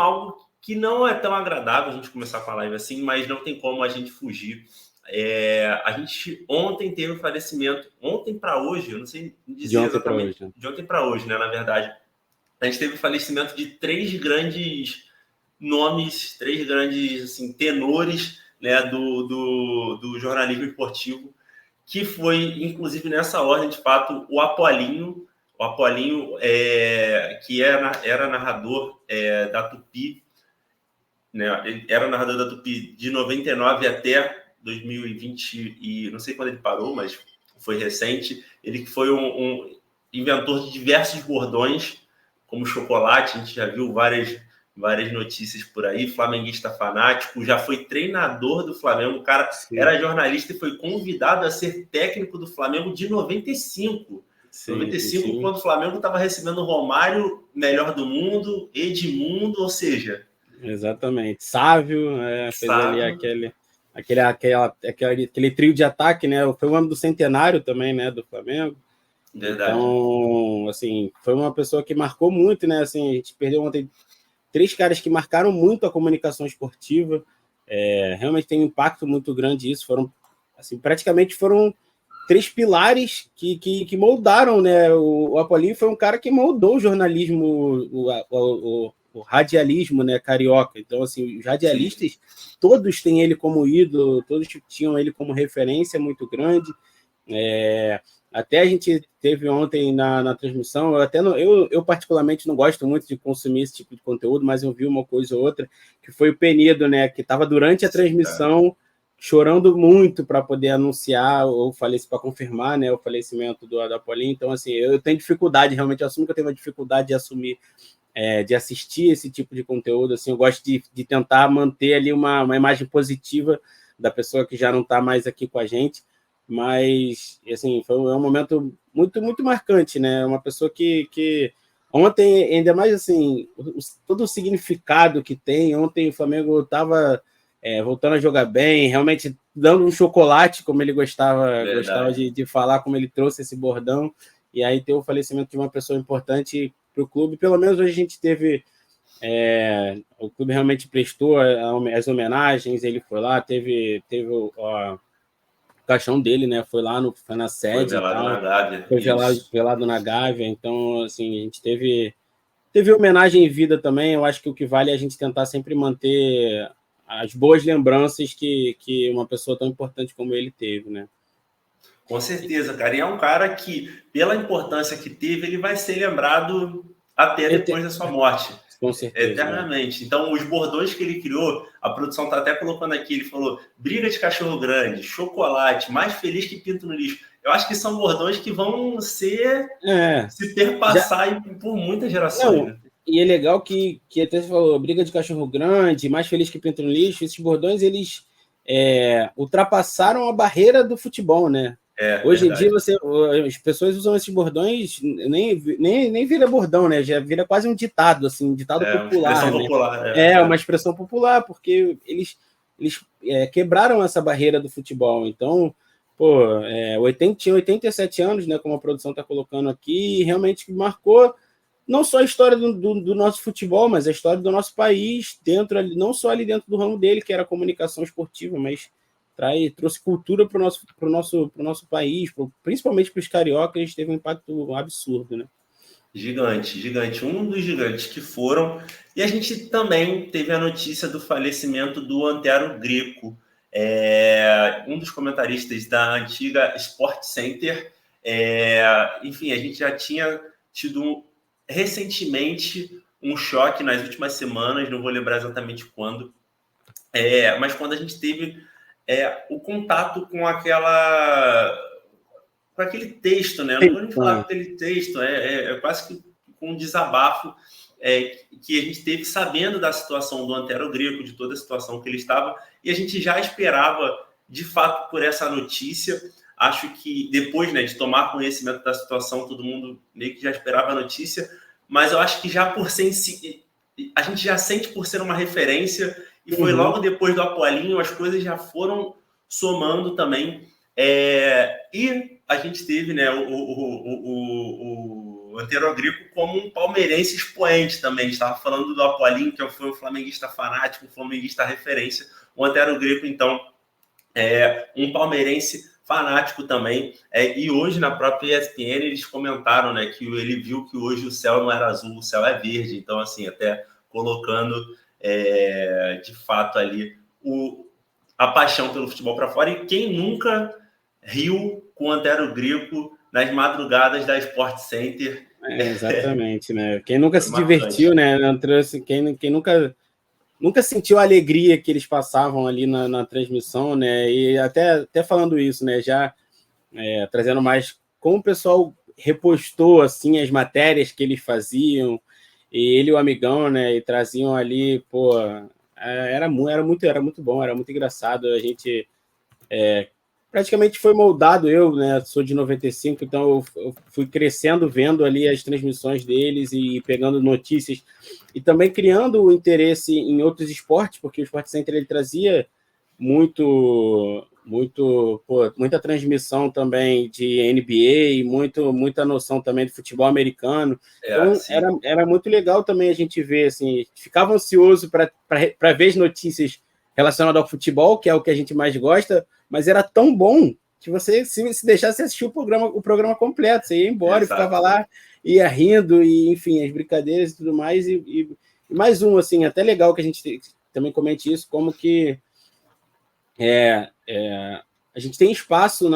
algo que não é tão agradável a gente começar com a live assim, mas não tem como a gente fugir. A gente ontem teve o falecimento, ontem para hoje, eu não sei dizer exatamente, de ontem para hoje, né? Na verdade, a gente teve o falecimento de 3 grandes nomes, 3 grandes assim, tenores, né, do jornalismo esportivo, que foi, inclusive, nessa ordem, de fato, o Apolinho, que era narrador da Tupi, né? Ele era narrador da Tupi de 99 até 2020, e não sei quando ele parou, mas foi recente. Ele foi um inventor de diversos bordões, como chocolate, a gente já viu várias notícias por aí, flamenguista fanático, já foi treinador do Flamengo, o cara era jornalista e foi convidado a ser técnico do Flamengo de 95. Sim, 95, sim. Quando o Flamengo estava recebendo o Romário, melhor do mundo, Edmundo, ou seja... Exatamente. Sávio, fez ali aquele trio de ataque, né? Foi o ano do centenário também, né, do Flamengo. Verdade. Então, assim, foi uma pessoa que marcou muito, né? Assim, a gente perdeu ontem 3 caras que marcaram muito a comunicação esportiva. Realmente tem um impacto muito grande isso. Praticamente foram 3 pilares que moldaram, né? O Apolinho foi um cara que moldou o jornalismo, o radialismo, né, carioca. Então, assim, os radialistas, todos têm ele como ídolo, todos tinham ele como referência muito grande. Até a gente teve ontem na transmissão, eu particularmente não gosto muito de consumir esse tipo de conteúdo, mas eu vi uma coisa ou outra, que foi o Penido, né, que estava durante a transmissão chorando muito para poder anunciar para confirmar, né, o falecimento do Apolinho. Então, assim, eu tenho dificuldade, realmente, eu assumo que eu tenho uma dificuldade de assumir, de assistir esse tipo de conteúdo. Assim, eu gosto de tentar manter ali uma imagem positiva da pessoa que já não está mais aqui com a gente, mas, assim, foi um momento muito, muito marcante, né? Uma pessoa que ontem, ainda mais, assim, todo o significado que tem. Ontem o Flamengo estava voltando a jogar bem, realmente dando um chocolate, como ele gostava de falar, como ele trouxe esse bordão, e aí ter o falecimento de uma pessoa importante para o clube. Pelo menos hoje a gente teve... o clube realmente prestou as homenagens, ele foi lá, teve o caixão dele, né? Foi na sede, foi velado na Gávea. Foi velado na Gávea. Então, assim, a gente teve homenagem em vida também. Eu acho que o que vale é a gente tentar sempre manter as boas lembranças que uma pessoa tão importante como ele teve, né? Com certeza, cara. E é um cara que, pela importância que teve, ele vai ser lembrado até depois da sua morte. Com certeza. Eternamente. Então, os bordões que ele criou, a produção está até colocando aqui, ele falou: briga de cachorro grande, chocolate, mais feliz que pinto no lixo. Eu acho que são bordões que vão se perpassar por muitas gerações. Né? E é legal que até você falou, briga de cachorro grande, mais feliz que pinto no lixo. Esses bordões, eles ultrapassaram a barreira do futebol, né? Hoje em dia, as pessoas usam esses bordões, nem vira bordão, né? Já vira quase um ditado, assim, um ditado popular. Uma expressão popular. Uma expressão popular, porque eles quebraram essa barreira do futebol. Então, tinha 87 anos, né? Como a produção está colocando aqui, e realmente marcou não só a história do nosso futebol, mas a história do nosso país, não só ali dentro do ramo dele, que era a comunicação esportiva, mas trouxe cultura para o nosso país, principalmente para os cariocas. A gente teve um impacto absurdo, né? Gigante. Um dos gigantes que foram. E a gente também teve a notícia do falecimento do Antero Greco, um dos comentaristas da antiga Sport Center. Enfim, a gente já tinha tido recentemente um choque nas últimas semanas, não vou lembrar exatamente quando, mas quando a gente teve o contato com aquele texto, né? Eu não vou nem falar aquele texto, quase que um desabafo que a gente teve sabendo da situação do Antero Greco, de toda a situação que ele estava, e a gente já esperava, de fato, por essa notícia. Acho que depois, né, de tomar conhecimento da situação, todo mundo meio que já esperava a notícia, mas eu acho que já por ser a gente já sente por ser uma referência, e foi logo depois do Apolinho, as coisas já foram somando também, e a gente teve, né, o Antero Agrico como um palmeirense expoente também. A gente estava falando do Apolinho, que foi um flamenguista fanático, um flamenguista referência. O Antero Agrico, então, é um palmeirense fanático também. E hoje, na própria ESPN, eles comentaram, né, que ele viu que hoje o céu não era azul, o céu é verde. Então, assim, até colocando, de fato, ali a paixão pelo futebol para fora. E quem nunca riu com o Antero Agrico nas madrugadas da Sport Center? Exatamente, né? Quem nunca se divertiu, né? Quem nunca sentiu a alegria que eles passavam ali na transmissão, né? E até falando isso, né? Já trazendo mais como o pessoal repostou assim as matérias que eles faziam, e ele e o Amigão, né? E traziam ali, pô, era muito bom, era muito engraçado. A gente praticamente foi moldado, eu, né? Sou de 95, então eu fui crescendo vendo ali as transmissões deles e pegando notícias e também criando o interesse em outros esportes, porque o Sport Center ele trazia muita transmissão também de NBA e muita noção também de futebol americano. Então era muito legal também a gente ver, assim, ficava ansioso para ver as notícias relacionadas ao futebol, que é o que a gente mais gosta, mas era tão bom que você, se deixasse assistir o programa completo, você ia embora. Exato. E ficava lá, ia rindo, e enfim, as brincadeiras e tudo mais. E mais um, assim, até legal que a gente também comente isso, como que a gente tem espaço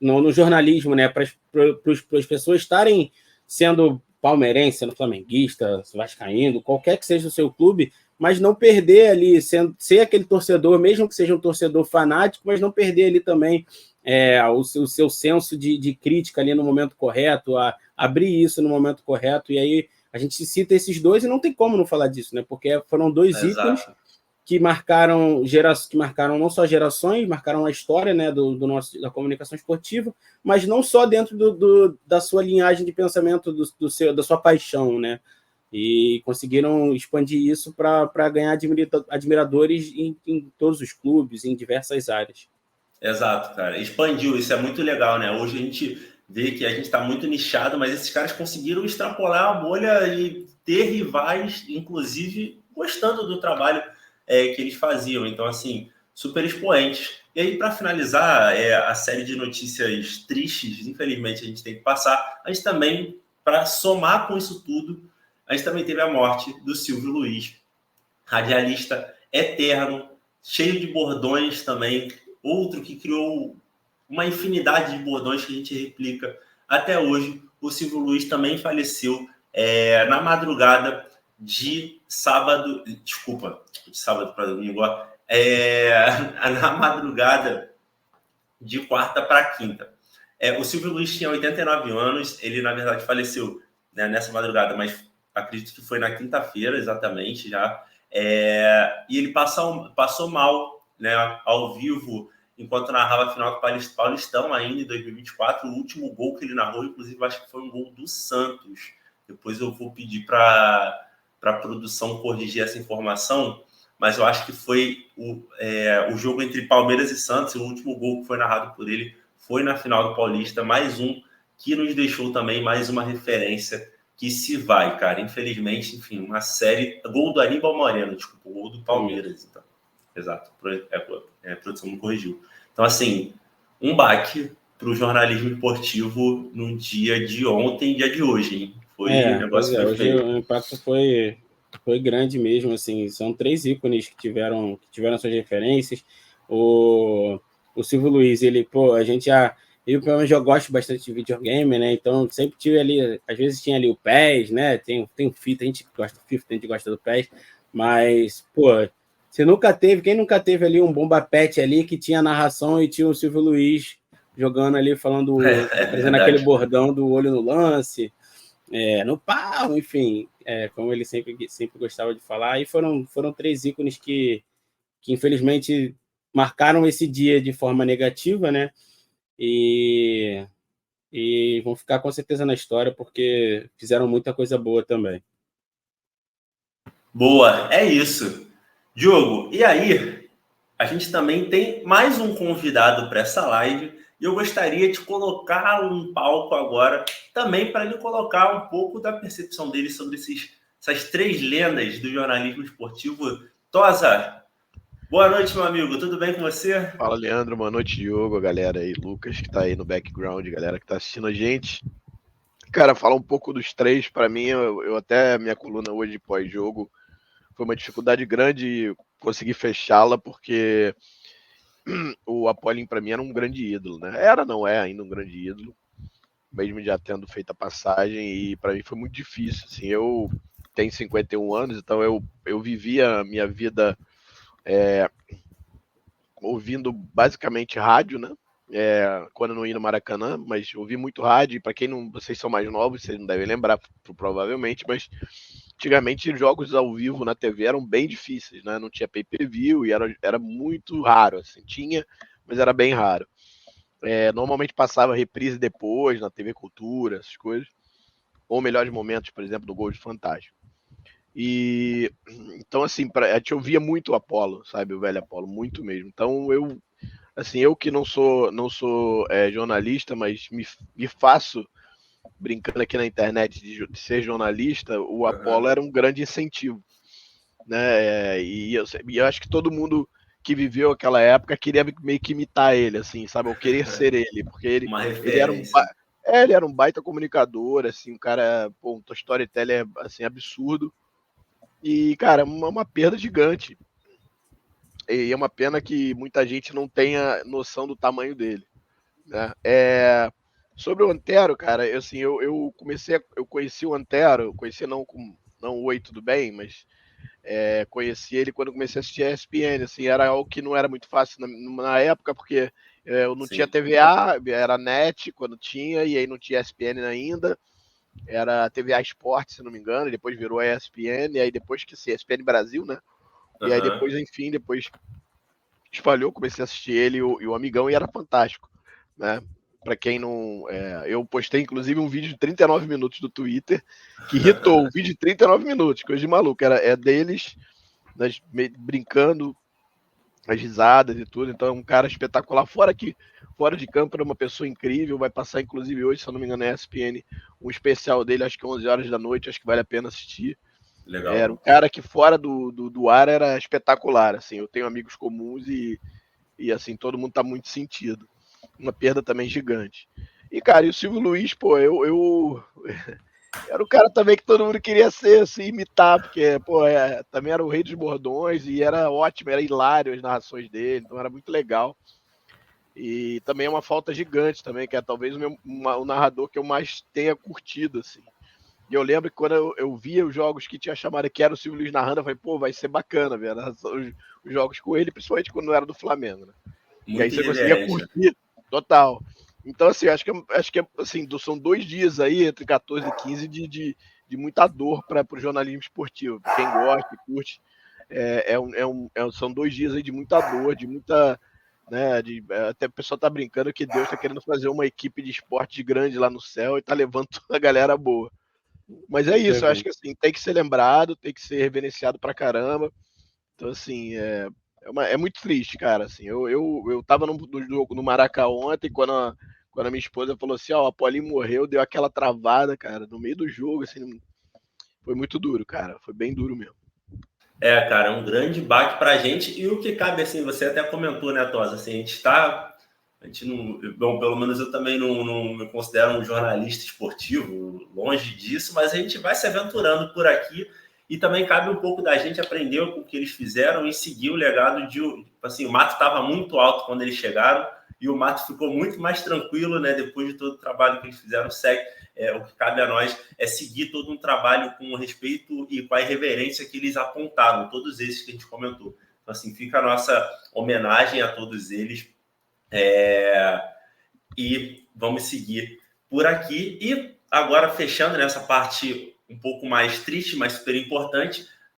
no jornalismo, né, para as pessoas estarem sendo palmeirense, sendo flamenguista, vascaíno, qualquer que seja o seu clube, mas não perder ali, ser aquele torcedor, mesmo que seja um torcedor fanático, mas não perder ali também o seu senso de crítica ali no momento correto, abrir isso no momento correto. E aí a gente cita esses dois e não tem como não falar disso, né? Porque foram dois ícones que marcaram não só gerações, marcaram a história, né, da comunicação esportiva, mas não só dentro da sua linhagem de pensamento, da sua paixão, né? E conseguiram expandir isso para ganhar admiradores em todos os clubes, em diversas áreas. Exato, cara. Expandiu, isso é muito legal, né? Hoje a gente vê que a gente está muito nichado, mas esses caras conseguiram extrapolar a bolha e ter rivais, inclusive gostando do trabalho que eles faziam. Então, assim, super expoentes. E aí, para finalizar a série de notícias tristes, infelizmente a gente tem que passar, a gente também, para somar com isso tudo, a gente também teve a morte do Silvio Luiz, radialista eterno, cheio de bordões também, outro que criou uma infinidade de bordões que a gente replica até hoje. O Silvio Luiz também faleceu na madrugada de sábado para domingo, na madrugada de quarta para quinta. O Silvio Luiz tinha 89 anos, ele na verdade faleceu, né, nessa madrugada, mas acredito que foi na quinta-feira exatamente já, e ele passou mal, né, ao vivo, enquanto narrava a final do Paulistão ainda em 2024, o último gol que ele narrou, inclusive acho que foi um gol do Santos. Depois eu vou pedir para a produção corrigir essa informação, mas eu acho que foi o jogo entre Palmeiras e Santos, o último gol que foi narrado por ele foi na final do Paulista, mais um que nos deixou também mais uma referência que se vai, cara. Infelizmente, enfim, uma série... Gol do Aníbal Moreno, desculpa, gol do Palmeiras, então. Exato, a produção me corrigiu. Então, assim, um baque para o jornalismo esportivo no dia de ontem, dia de hoje, hein? Um negócio foi feio. Hoje o impacto foi grande mesmo, assim, são 3 ícones que tiveram suas referências. O Silvio Luiz, ele, a gente já... Eu, pelo menos, eu gosto bastante de videogame, né? Então, sempre tive ali... Às vezes tinha ali o PES, né? Tem o FIFA, a gente gosta do FIFA, a gente gosta do PES. Mas, quem nunca teve ali um Bomba Pet ali que tinha narração e tinha o Silvio Luiz jogando ali, fazendo aquele bordão do olho no lance, no pau, enfim, como ele sempre gostava de falar. E foram 3 ícones que infelizmente marcaram esse dia de forma negativa, né? E vão ficar com certeza na história porque fizeram muita coisa boa também. Boa, é isso. Diogo, e aí, a gente também tem mais um convidado para essa live E eu gostaria de colocar um palco agora também para ele colocar um pouco da percepção dele sobre essas 3 lendas do jornalismo esportivo. Tosa, boa noite, meu amigo. Tudo bem com você? Fala, Leandro. Boa noite, Diogo, a galera aí, Lucas, que tá aí no background, galera que tá assistindo a gente. Cara, falar um pouco dos 3, para mim, eu até, minha coluna hoje pós-jogo, foi uma dificuldade grande conseguir fechá-la, porque o Apollin para mim era um grande ídolo, né? Não é ainda um grande ídolo, mesmo já tendo feito a passagem, e para mim foi muito difícil, assim, eu tenho 51 anos, então eu vivia a minha vida ouvindo basicamente rádio, né? Quando eu não ia no Maracanã, mas ouvi muito rádio, e para quem não, vocês são mais novos, vocês não devem lembrar, provavelmente, mas antigamente jogos ao vivo na TV eram bem difíceis, né? Não tinha pay-per-view e era muito raro, assim, tinha, mas era bem raro. Normalmente passava reprise depois na TV Cultura, essas coisas, ou melhores momentos, por exemplo, do Gol de Fantástico. E então, assim, a gente ouvia muito o Apollo, sabe, o velho Apollo, muito mesmo. Então eu que não sou jornalista, mas me faço brincando aqui na internet de ser jornalista, o Apollo era um grande incentivo, né? E eu acho que todo mundo que viveu aquela época queria meio que imitar ele, assim, sabe? Ou querer ser ele, porque ele era um baita comunicador, assim, um cara, pô, um storyteller assim absurdo. E, cara, uma perda gigante. E é uma pena que muita gente não tenha noção do tamanho dele, né? Sobre o Antero, cara, assim, eu conheci o Antero, conheci não oi, tudo bem, mas conheci ele quando comecei a assistir a ESPN, assim, era algo que não era muito fácil na época, porque eu não tinha TVA, era NET quando tinha, e aí não tinha ESPN ainda, era TVA Esporte, se não me engano, e depois virou a ESPN, e aí depois que se ESPN Brasil, né? E aí depois, enfim, depois espalhou, comecei a assistir ele e o Amigão, e era fantástico, né? Para quem não... eu postei, inclusive, um vídeo de 39 minutos do Twitter, que irritou, um vídeo de 39 minutos, coisa de maluco, é deles, nós brincando, as risadas e tudo, então é um cara espetacular, fora de campo era uma pessoa incrível, vai passar, inclusive, hoje, se eu não me engano, na ESPN, um especial dele, acho que 11 horas da noite, acho que vale a pena assistir. Legal. Era um cara que fora do ar era espetacular, assim, eu tenho amigos comuns e assim, todo mundo tá muito sentido. Uma perda também gigante. E, cara, e o Silvio Luiz, pô, eu era o cara também que todo mundo queria ser, assim, imitar, porque, pô, também era o rei dos bordões e era ótimo, era hilário as narrações dele, então era muito legal. E também é uma falta gigante também, que é talvez o narrador que eu mais tenha curtido, assim. E eu lembro que quando eu via os jogos que tinha chamado que era o Silvio Luiz narrando, eu falei, pô, vai ser bacana ver os jogos com ele, principalmente quando era do Flamengo, né? Muito e aí você conseguia curtir total. Então, assim, acho que assim, são 2 dias aí, entre 14 e 15, de muita dor para o jornalismo esportivo. Quem gosta e curte, são 2 dias aí de muita dor, de muita... Né, até o pessoal tá brincando que Deus tá querendo fazer uma equipe de esporte grande lá no céu e tá levando toda a galera boa. Mas é isso, eu acho que assim, tem que ser lembrado, tem que ser reverenciado pra caramba. Então, assim, é muito triste, cara. Assim, eu tava no Maracanã ontem, quando a minha esposa falou assim, ó, o Apolinho morreu, deu aquela travada, cara, no meio do jogo, assim, foi muito duro, cara. Foi bem duro mesmo. Cara, é um grande baque pra gente. E o que cabe, assim, você até comentou, né, Tosa? Assim, a gente não... Bom, pelo menos eu também não me considero um jornalista esportivo, longe disso, mas a gente vai se aventurando por aqui. E também cabe um pouco da gente aprender com o que eles fizeram e seguir o legado de... Assim, o mato estava muito alto quando eles chegaram e o mato ficou muito mais tranquilo, né? Depois de todo o trabalho que eles fizeram, o que cabe a nós é seguir todo um trabalho com o respeito e com a irreverência que eles apontaram, todos esses que a gente comentou. Então, assim, fica a nossa homenagem a todos eles e vamos seguir por aqui. E agora, fechando nessa parte um pouco mais triste, mas super importante,